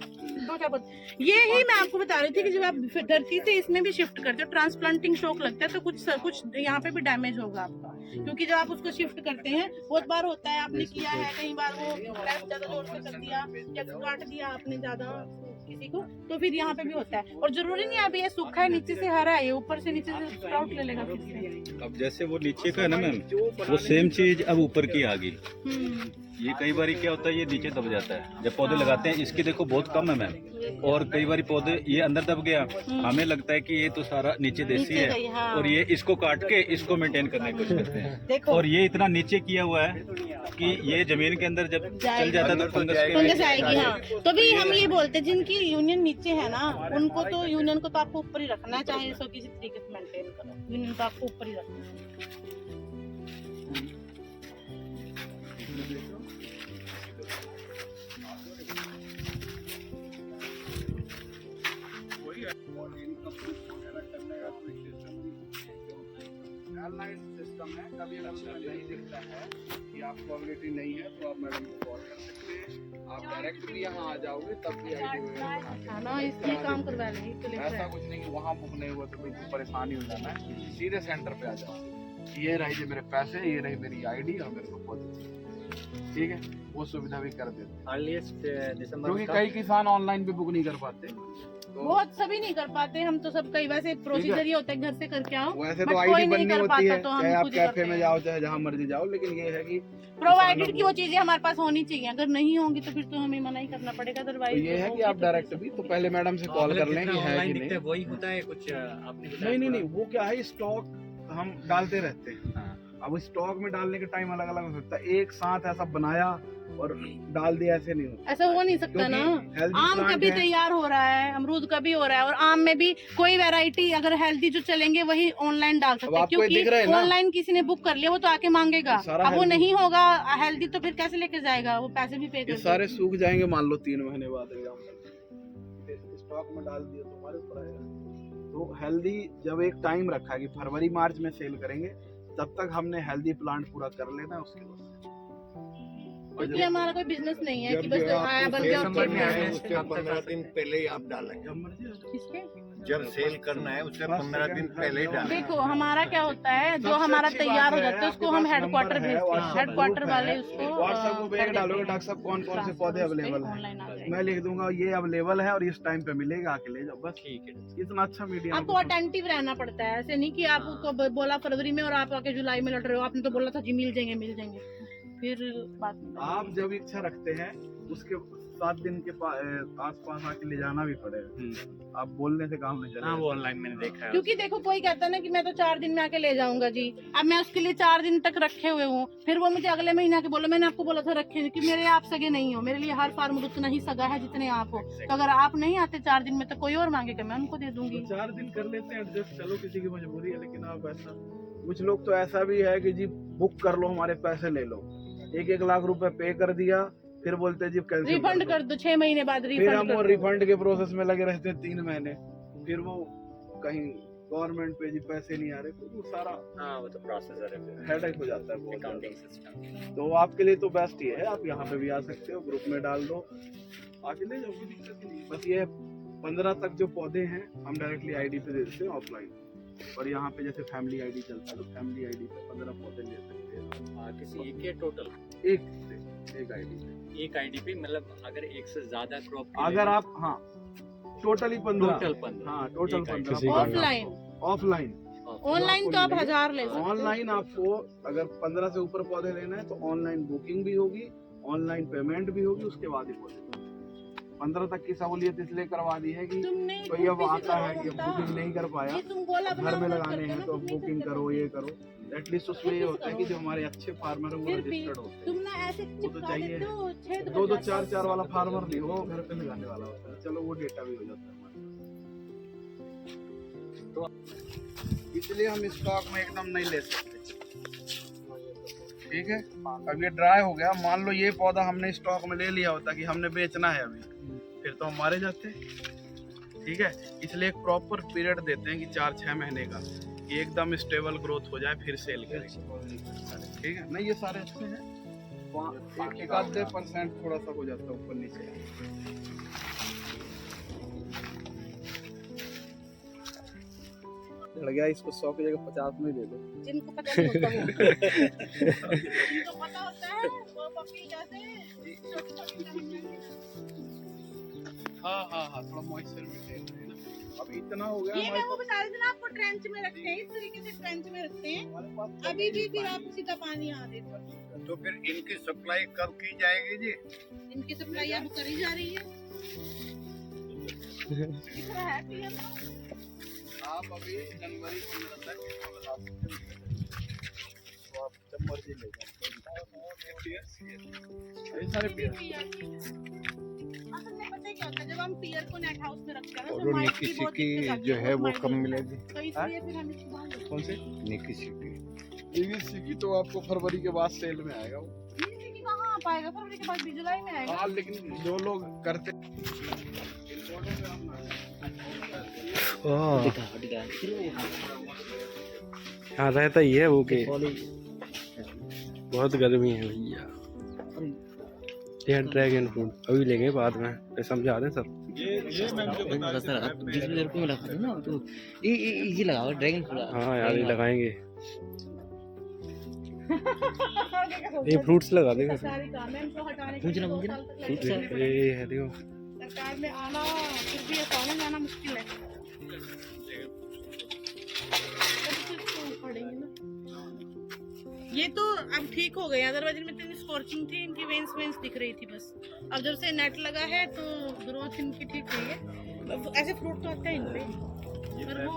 क्या बोलते, ये ही मैं आपको बता रही थी कि जब आप धरती से इसमें भी शिफ्ट करते हो, ट्रांसप्लांटिंग शॉक लगता है तो कुछ यहाँ पे भी डैमेज होगा आपका, क्योंकि जब आप उसको शिफ्ट करते हैं बहुत बार होता है, आपने किया है कई बार वो लेफ्ट ज्यादा जोर से कर दिया या काट दिया आपने ज्यादा किसी को, तो फिर यहाँ पे भी होता है। और जरूरी नहीं है अभी ये सूखा है नीचे से हरा है, ये ऊपर से नीचे से स्प्राउट ले लेगा फिर से। अब जैसे वो नीचे का है ना मैम, वो सेम चीज अब ऊपर की आ गई। ये कई बार क्या होता है, ये नीचे दब जाता है जब पौधे लगाते हैं। इसकी देखो बहुत कम है मैम, और कई बार पौधे ये अंदर दब गया, हमें लगता है कि ये तो सारा नीचे देसी है, हाँ। और ये इसको काट के इसको मेंटेन करने की कोशिश करते हैं। देखो और ये इतना नीचे किया हुआ है कि ये जमीन के अंदर जब चल जाता है तो फंगस आएगी। हाँ, तो भी हम ये बोलते हैं जिनकी यूनियन नीचे है ना, उनको तो यूनियन को तो आपको ऊपर ही रखना है, चाहे इसको किसी तरीके से मेंटेन करो, यूनियन तो आपको ऊपर ही रखना है। ऑनलाइन सिस्टम है, कभी अगर उसमें नहीं दिखता है कि आपको अवेलेबिलिटी नहीं है तो आप मैडम को कॉल कर सकते हैं। आप डायरेक्ट भी यहाँ आ जाओगे तब भी आईडी हाँ ना, इसलिए काम करवा लेंगे क्लिक ऐसा है। कुछ नहीं कि वहाँ बुक नहीं हुआ तो बिल्कुल परेशानी हो जाना है, सीधे सेंटर पे आ जाओ, ये रही मेरे पैसे, ये रही मेरी आईडी और मेरे को पहुँच, ठीक है, वो सुविधा भी कर देते हैं। अर्लीस्ट दिसंबर क्योंकि कई किसान ऑनलाइन भी बुक नहीं कर पाते, बहुत सभी नहीं कर पाते, हम तो सब कई वैसे प्रोसीजर ही होता है घर से करके आओ, वैसे बट तो कोई आईडी नहीं बननी कर होती पाता है, तो हम चाहे आप खुद ही करते कैफे में हैं। जाओ चाहे जहाँ मर्जी जाओ, लेकिन ये है कि प्रोवाइडेड की वो चीजें हमारे पास होनी चाहिए, अगर नहीं होंगी तो फिर तो हमें मना ही करना पड़ेगा, तो अदरवाइज ये है कि आप डायरेक्ट भी तो पहले मैडम से कॉल कर लें कि है कि नहीं। वही होता है कुछ आपने नहीं नहीं नहीं, वो क्या है, स्टॉक हम डालते रहते हैं। अब स्टॉक में डालने के टाइम अलग अलग हो सकता है, एक साथ ऐसा बनाया और डाल दिया, ऐसे नहीं होता, ऐसा हो नहीं सकता ना। हेल्दी आम प्लांट कभी है। तैयार हो रहा है, अमरूद कभी हो रहा है, और आम में भी कोई वैरायटी अगर हेल्दी जो चलेंगे वही ऑनलाइन डाल सकते हैं, आपको ये क्योंकि दिख रहा है ना? ऑनलाइन किसी ने बुक कर लिया वो तो आके मांगेगा, सारा अब वो healthy। नहीं होगा हेल्दी तो फिर कैसे लेके जाएगा, वो पैसे भी पे ये कर सारे सूख जाएंगे मान लो 3 महीने बाद, स्टॉक में डाल दिया तो हमारे ऊपर आएगा। तो हेल्दी जब एक टाइम रखा है कि फरवरी मार्च में सेल करेंगे, तब तक हमने हेल्दी प्लांट पूरा कर लेना है, उसके बाद क्योंकि हमारा कोई बिजनेस नहीं है जब कि बस जो आपको आया बन सेल गया नंबर और में फेंक आए, दिया। उसके 15 दिन पहले ही आप डालें। किसके? जब सेल करना है उससे 15 दिन पहले ही डालें। देखो हमारा क्या होता है, जो सबसे हमारा अच्छी तैयार हो बात है, जाता है उसको आपके हम पास हेडक्वार्टर नंबर है, भेजते हैं, WhatsApp हेडक्वार्टर ग्रुप वाले है, उसको व्हाट्सएप ग्रुप पे कर एक डालोगे देते हैं। डॉक्टर साहब कौन कौन से पौधे अवेलेबल हैं, ऑनलाइन आ जाएगा। मैं लिख दूंगा ये अवेलेबल है और इस टाइम पे मिलेगा, आके ले जाओ, बस ठीक है। इतना अच्छा मीडियम। आपको अटेंटिव रहना पड़ता है, ऐसे नहीं कि आपको बोला फरवरी में और आप आके जुलाई में लड़ रहे हो, आपने तो बोला था जी मिल जाएंगे, फिर बात नहीं। आप जब इच्छा रखते हैं उसके 7 दिन के आसपास आके ले जाना भी पड़ेगा, आप बोलने से काम नहीं हाँ चलेगा। वो ऑनलाइन मैंने देखा है। क्योंकि देखो कोई कहता है ना कि मैं तो 4 दिन में आके ले जाऊंगा जी, अब मैं उसके लिए 4 दिन तक रखे हुए हूँ, फिर वो मुझे अगले महीने आके बोलो मैंने आपको बोला था रखे, कि मेरे आप सगे नहीं हो, मेरे लिए हर फार्मर उतना ही सगा है जितने आप हो, तो अगर आप नहीं आते 4 दिन में तो कोई और मांगेगा, मैं उनको दे दूंगी। तो 4 दिन कर लेते हैं एडजस्ट, चलो किसी की मजबूरी है, लेकिन आप ऐसा, कुछ लोग तो ऐसा भी है कि जी बुक कर लो हमारे पैसे ले लो, 1-1 लाख रुपए पे कर दिया, फिर बोलते हैं जी कैंसिल रिफंड कर दो, 6 महीने बाद फिर रिफंड हम कर वो दो। रिफंड के प्रोसेस में लगे रहते हैं 3 महीने, फिर वो कहीं गवर्नमेंट पे जी पैसे नहीं आ रहे, तो वो सारा हाँ वो तो प्रोसेसर है, हेडेक हो जाता है बहुत अकाउंटिंग ज़्यादा। सिस्टम। तो आपके लिए तो बेस्ट ही है, आप यहाँ पे भी आ सकते हो, ग्रुप में डाल दो, आके ले जाओ, कोई दिक्कत नहीं। बस ये 15 तक जो पौधे हैं हम डायरेक्टली आईडी पे दे देते हैं ऑफलाइन, और यहाँ पे जैसे फैमिली आईडी चलता है तो फैमिली आईडी पे 15 पौधे ले सकते हैं, किसी एक के टोटल एक आईडी पे। एक आईडी पे, मतलब अगर एक से ज्यादा क्रॉप अगर आप, हाँ टोटली 15, टोटल 15, हाँ टोटल एक ID 15 ऑफलाइन, ऑफलाइन। ऑनलाइन तो आप 1000 ले सकते हो। ऑनलाइन आपको अगर 15 से ऊपर पौधे लेना है तो ऑनलाइन बुकिंग भी होगी, ऑनलाइन पेमेंट भी होगी, उसके बाद ही पौधे। 15 तक की सहूलियत इसलिए करवा दी है कि तुमने कोई अब आता है कि बुकिंग नहीं कर पाया, ये तुम गोला घर बना में बना लगाने करके हैं ना, तो तुम नहीं बुकिंग करते। करो, ये करो, एटलीस्ट उसमें ये होता है कि जो हमारे अच्छे फार्मर है वो फिर भी रजिस्टर्ड होते हैं। तुम ना ऐसे वो तो चिपका चाहिए। देते हो, छेद 2-2 बन जाता है। 4-4 वाला फार्मर नहीं, वो घर पे लगाने वाला होता है, चलो वो डेटा भी हो जाता है हमारे पास। इसलिए हम स्टॉक में एकदम नहीं ले सकते, ठीक है। अब ये ड्राई हो गया, मान लो ये पौधा हमने स्टॉक में ले लिया होता कि हमने बेचना है अभी, फिर तो हम मारे जाते, ठीक है। इसलिए एक प्रॉपर पीरियड देते हैं कि 4-6 महीने का, कि एकदम स्टेबल ग्रोथ हो जाए फिर सेल करें, ठीक है। नहीं ये सारे अच्छे हैं, 1-2% थोड़ा सा हो जाता है ऊपर नीचे। चढ़ गया, इसको 100 की जगह 50 में दे दो। जिनको पता नहीं होता वो जिनको पता होता है वो पपी जैसे छोटी-छोटी हाँ थोड़ा मॉइस्चर मिलते हैं ना। अभी इतना हो गया ये मैं वो बता रही थी ना आपको, ट्रेंच में रखते हैं, इस तरीके से ट्रेंच में रखते हैं। अभी भी फिर आप सीधा पानी आ देते हो। तो फिर इनकी सप्लाई कब की जाएगी जी? इनकी सप्लाई अब करी जा रही है। दिख रहा है PM का? आप अभी जनवरी 15 तक इसको लगा सकते हैं, तो आप जब मर्जी ले जाओ। ये सारे पेड़ असल में पता है क्या होता है, जब हम पियर को नेट हाउस में रखते हैं ना, और तो माइट निकी की बहुत सिकी दिक्कत आती जो है वो माइट कम की। मिलेगी। तो इसलिए फिर हम इसको बांध देते हैं। कौन से? निकी सिकी ईवीसी की तो आपको फरवरी के बाद सेल में आएगा वो। ये कि कहाँ आ पाएगा, फरवरी के बाद भी जुलाई में आएगा। हाँ, लेकिन जो लोग करते हाँ रहता ही है वो के बहुत गर्मी है भैया। ये ड्रैगन फ्रूट अभी लेंगे बाद में, तो समझा दें सर। ये मैम जो बता रहे थे, जिस भी को मिला था ना, तो ये लगाओ ड्रैगन फ्रूट। हाँ यार ये लगाएंगे, ये फ्रूट्स लगा देंगे। सरकारी काम है, इनको हटाने के मुझे लिए ना 2 मुझे साल ना तक लगेगा। ये है देखो, सरकार में आना फिर भी ऐसा होना जाना मुश्किल है। पड़ेंगे ना। ये तो अब ठीक हो गए, अदरवाइज में इतनी स्कॉर्चिंग थी, इनकी वेंस दिख रही थी बस। अब जब से नेट लगा है तो ग्रोथ इनकी ठीक हुई है। ऐसे फ्रूट तो आते हैं इन पे, पर वो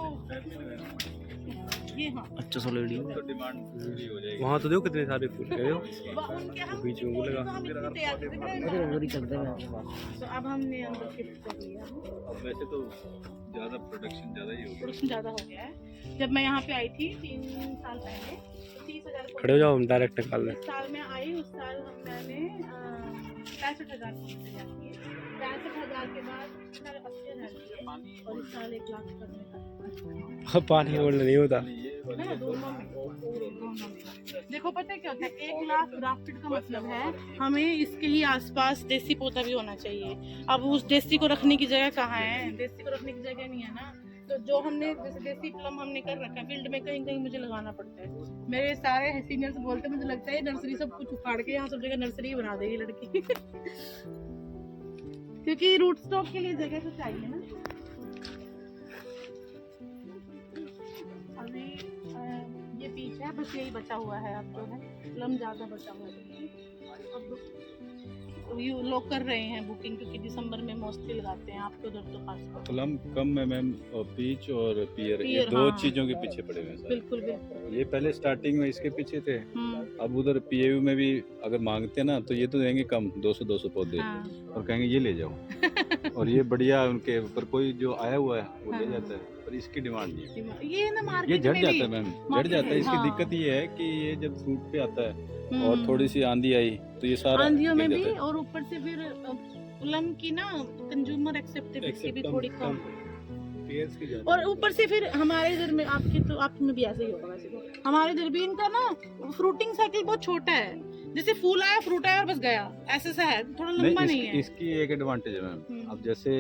ये हाँ अच्छा सॉलिड तो डिमांड पूरी हो जाएगी। वहाँ तो देखो कितने सारे फूल है। उनके हम बीच में वो लगा। तो हम इतने तैयार करते थे। अरे वही चलते हैं। तो अब हमने अंदर शिफ्ट कर लिया, अब वैसे तो ज्यादा प्रोडक्शन ज्यादा ही होगा। प्रोडक्शन ज़्यादा हो गया है। जब मैं यहाँ पे आई थी 3 साल पहले, तो 30,000 खड़े हो जाओ, हम डायरेक्ट निकाल लें। इस साल में आई, उस साल मैंने 65,000 तैयार किए। 65,000 के बाद 80,000 किए और इस साल 1 लाख करने का अब पानी होल्ड नहीं होता। है ना, दोनों में। देखो पता है क्या होता है, 1 लाख ग्राफ्टेड का मतलब है हमें इसके ही आसपास देसी पौधा भी होना चाहिए। अब उस देसी को रखने की जगह कहाँ है? देसी को रखने की जगह नहीं है ना। तो जो हमने जैसे देसी प्लम हमने कर रखा है, फील्ड में कहीं कहीं मुझे लगाना पड़ता है। मेरे सारे सीनियर्स बोलते हैं, मुझे लगता है नर्सरी सब कुछ उखाड़ के यहाँ सब जगह नर्सरी बना देगी लड़की क्योंकि रूट स्टॉक के लिए जगह तो चाहिए ना। अभी ये पीछे है, बस यही बचा हुआ है। अब जो है प्लम ज़्यादा बचा हुआ है। अब ये लोग कर रहे हैं बुकिंग, क्योंकि दिसंबर में मोस्टली लगाते हैं। आपके उधर तो खास कर प्लम कम है मैम, और पीच और पियर, ये पियर, 2 हाँ। चीजों के पीछे पड़े हुए हैं सारे। बिल्कुल बिल्कुल। ये पहले स्टार्टिंग में इसके पीछे थे, अब उधर पीएयू में भी अगर मांगते हैं ना तो ये तो देंगे कम 200 पौधे हाँ। और कहेंगे ये ले जाओ और ये बढ़िया उनके ऊपर कोई जो आया हुआ है वो ले हाँ। जाता है, पर इसकी डिमांड नहीं है। ये ना ये मार्केट झड़ में जाता भी है मैम, झड़ मार्केट जाता है। में, इसकी हाँ। दिक्कत ये है कि ये जब फ्रूट पे आता है हम्म। और थोड़ी सी आंधी आई तो ये सारा आंधियों में गिर भी, जाता है। और ऊपर से फिर प्लम की ना कंज्यूमर एक्सेप्टेबिलिटी भी थोड़ी कम। पेयर्स की ज्यादा। और ऊपर से फिर हमारे इधर में आपके तो आप में भी ऐसे ही होगा वैसे तो, हमारे इधर भी इनका ना फ्रूटिंग साइकिल बहुत छोटा है। जैसे फूल आया, फ्रूट आया और बस गया, ऐसा सा है, थोड़ा लंबा नहीं है। इसकी एक एडवांटेज है मैम। अब जैसे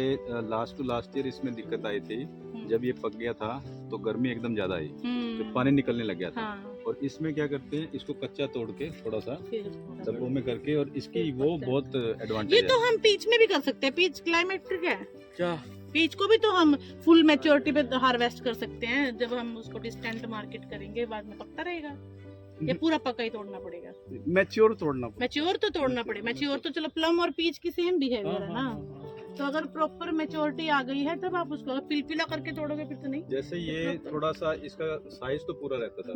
लास्ट ईयर इसमें दिक्कत आई थी, जब ये पक गया था तो गर्मी एकदम ज्यादा आई, तो पानी निकलने लग गया था। हाँ, और इसमें क्या करते हैं, इसको कच्चा तोड़ के थोड़ा सा फिर डब्बों में करके, और इसकी वो बहुत ये एडवांटेज तो है। हम पीच में भी कर सकते हैं। पीच क्लाइमेट्रिक है, क्या पीच को भी तो हम फुल मैच्योरिटी पे हार्वेस्ट कर सकते हैं। जब हम उसको डिस्टेंट मार्केट करेंगे, बाद में पकता रहेगा, या पूरा पका ही तोड़ना पड़ेगा? मैच्योर तोड़ना पड़ेगा। मैच्योर तो तोड़ना पड़े। मैच्योर तो चलो प्लम और पीच की सेम बिहेवियर है ना। तो अगर प्रॉपर मैच्योरिटी आ गई है तब आप उसको, अगर पिलपिला करके तोड़ोगे फिर तो नहीं। जैसे ये थोड़ा सा इसका साइज तो पूरा रहता था,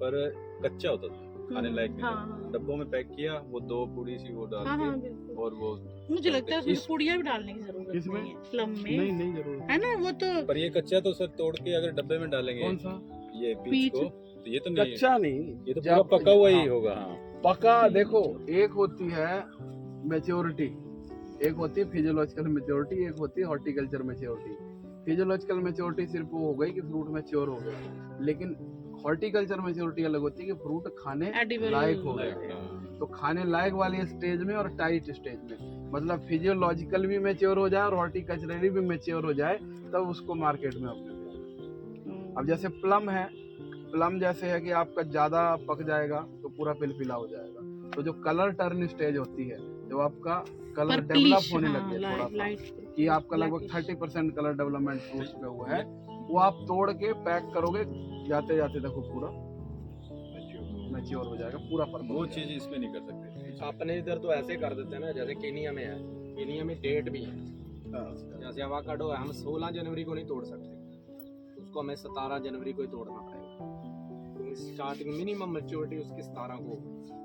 पर कच्चा होता था, खाने लायक नहीं था। हाँ, डब्बों में पैक किया, वो 2 पूड़ी सी वो डाल हाँ, हाँ, के, बिल्कुल। और वो मुझे लगता है उसमें इस- पुड़िया भी डालने की जरूरत किसमें? नहीं है प्लम में, नहीं जरूर। है ना। वो तो पर ये कच्चा तो सर तोड़ के अगर डब्बे में डालेंगे कौन सा? ये पीच। पीच को, तो ये तो नहीं है। कच्चा नहीं, ये तो जब- पूरा पका हुआ ही हाँ। होगा। हाँ। पका देखो, एक होती है मैच्योरिटी, एक होती है फिजियोलॉजिकल मैच्योरिटी, एक होती है हॉर्टिकल्चर मैच्योरिटी। फिजियोलॉजिकल मैच्योरिटी सिर्फ वो हो गई कि फ्रूट मैच्योर हो गया, लेकिन हॉर्टिकल्चर मैच्योरिटी अलग होती है कि फ्रूट खाने edible लायक हो है। गया। तो खाने लायक वाली स्टेज में और टाइट स्टेज में, मतलब फिजियोलॉजिकल भी मैच्योर हो जाए और हॉर्टिकल्चरली भी मैच्योर हो जाए, तब उसको मार्केट में अपने अब जैसे प्लम है, प्लम जैसे है कि आपका ज्यादा पक जाएगा तो पूरा पिलपिला हो जाएगा। तो जो कलर टर्न स्टेज होती है, जो आपका कलर डेवलप होने लगे थोड़ा सा, कि आपका लगभग 30% कलर डेवलपमेंट फ्रूट्स पे हुआ है, वो आप तोड़ के पैक करोगे, जाते जाते देखो पूरा मैच्योर हो जाएगा, पूरा पर्पल। वो चीज इसमें नहीं कर सकते। अपने इधर तो ऐसे कर देते हैं ना, जैसे केनिया में है, केनिया में डेट भी है। जैसे अवाकाडो है, हम 16 जनवरी को नहीं तोड़ सकते, उसको हमें 17 जनवरी को ही तोड़ना पड़ेगा, क्योंकि स्टार्टिंग मिनिमम मैच्योरिटी उसकी 17 को।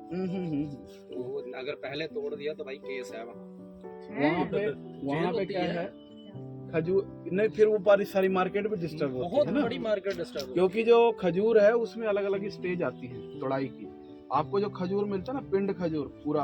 तो अगर पहले तोड़ दिया तो भाई केस है वहाँ पे क्या है, खजूर नहीं, फिर वो सारी मार्केट भी डिस्टर्ब होती बहुत है ना, बड़ी मार्केट डिस्टर्ब। क्योंकि जो खजूर है उसमें अलग अलग स्टेज आती है तोड़ाई की। आपको जो खजूर मिलता है ना, पिंड खजूर पूरा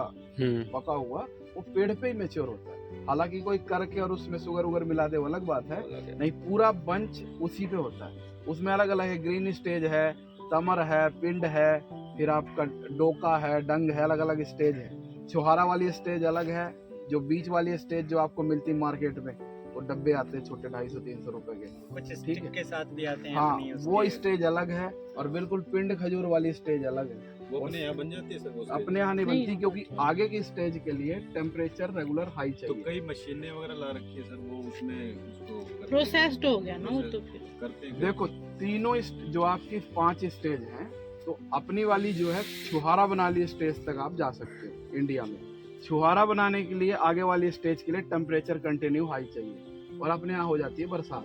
पका हुआ, वो पेड़ पे ही मैच्योर होता है। हालांकि कोई करके और उसमें शुगर उगर मिला दे वो अलग बात है, नहीं पूरा बंच उसी पे होता है। उसमें अलग अलग है, ग्रीन स्टेज है, तमर है, पिंड है, फिर आपका डोका है, डंग है, अलग अलग स्टेज है। छुहारा वाली स्टेज अलग है, जो बीच वाली स्टेज जो आपको मिलती है मार्केट में, वो डब्बे आते हैं छोटे 250-300 रुपए के, कुछ ठीक स्टिक है, के साथ भी आते हैं हाँ अपनी उसके। वो स्टेज अलग है, और बिल्कुल पिंड खजूर वाली स्टेज अलग है। वो अपने यहाँ बन जाती है सर वो अपने यहाँ नहीं बनती, क्योंकि आगे की स्टेज के लिए टेम्परेचर रेगुलर हाई तो चाहिए। कई मशीनें वगैरह ला रखी है सर, वो उसमें उसको करते हैं। प्रोसेस्ड हो गया ना वो तो फिर। करते हैं। देखो तीनों जो आपकी 5 स्टेज हैं, तो अपनी वाली जो है छुहारा बना ली स्टेज तक आप जा सकते हो इंडिया में। छुहारा बनाने के लिए आगे वाली स्टेज के लिए टेम्परेचर कंटिन्यू हाई चाहिए, और अपने यहाँ हो जाती है बरसात।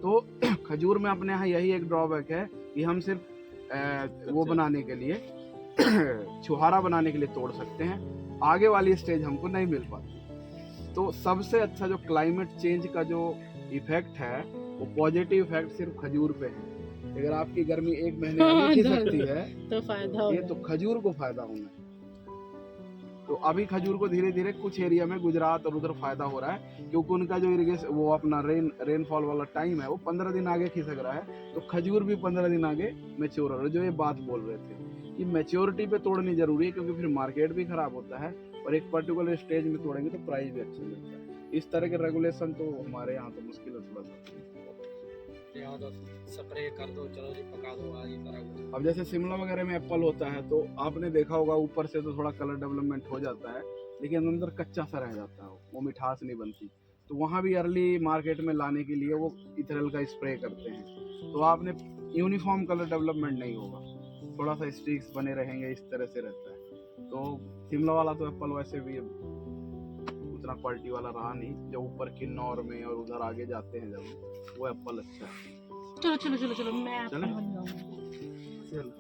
तो खजूर में अपने यहाँ यही एक ड्रॉबैक है कि हम सिर्फ वो बनाने के लिए छुहारा बनाने के लिए तोड़ सकते हैं, आगे वाली स्टेज हमको नहीं मिल पाती। तो सबसे अच्छा जो क्लाइमेट चेंज का जो इफेक्ट है, वो पॉजिटिव इफेक्ट सिर्फ खजूर पे है। अगर आपकी गर्मी 1 महीने में नहीं खिल सकती है, तो फायदा ये तो खजूर को फायदा होना है। तो अभी खजूर को धीरे धीरे कुछ एरिया में गुजरात और उधर फायदा हो रहा है, क्योंकि उनका जो इरिगेशन वो अपना रेनफॉल वाला टाइम है वो 15 दिन आगे खिसक रहा है। तो खजूर भी 15 दिन आगे मैच्योर हो रहा है। जो ये बात बोल रहे थे कि मैच्योरिटी पे तोड़नी जरूरी है, क्योंकि फिर मार्केट भी खराब होता है, और एक पर्टिकुलर स्टेज में तोड़ेंगे तो प्राइस भी अच्छा मिलता है। इस तरह के रेगुलेशन तो हमारे यहाँ तो मुश्किल है थोड़ा सा। स्प्रे कर दो, चलो जी पका दो, आज तरह। अब जैसे शिमला वगैरह में एप्पल होता है, तो आपने देखा होगा ऊपर से तो थोड़ा कलर डेवलपमेंट हो जाता है, लेकिन अंदर कच्चा सा रह जाता है, वो मिठास नहीं बनती। तो वहाँ भी अर्ली मार्केट में लाने के लिए वो इथेनॉल का स्प्रे करते हैं, तो आपने यूनिफॉर्म कलर डेवलपमेंट नहीं होगा, थोड़ा सा स्टिक्स बने रहेंगे, इस तरह से रहता है। तो शिमला वाला तो एप्पल वैसे भी उतना क्वालिटी वाला रहा नहीं, जो ऊपर किन्नौर में और उधर आगे जाते हैं जब, वो एप्पल अच्छा है। चलो चलो चलो चलो, मैं चलो। आपको बन जाऊंगी। चलो।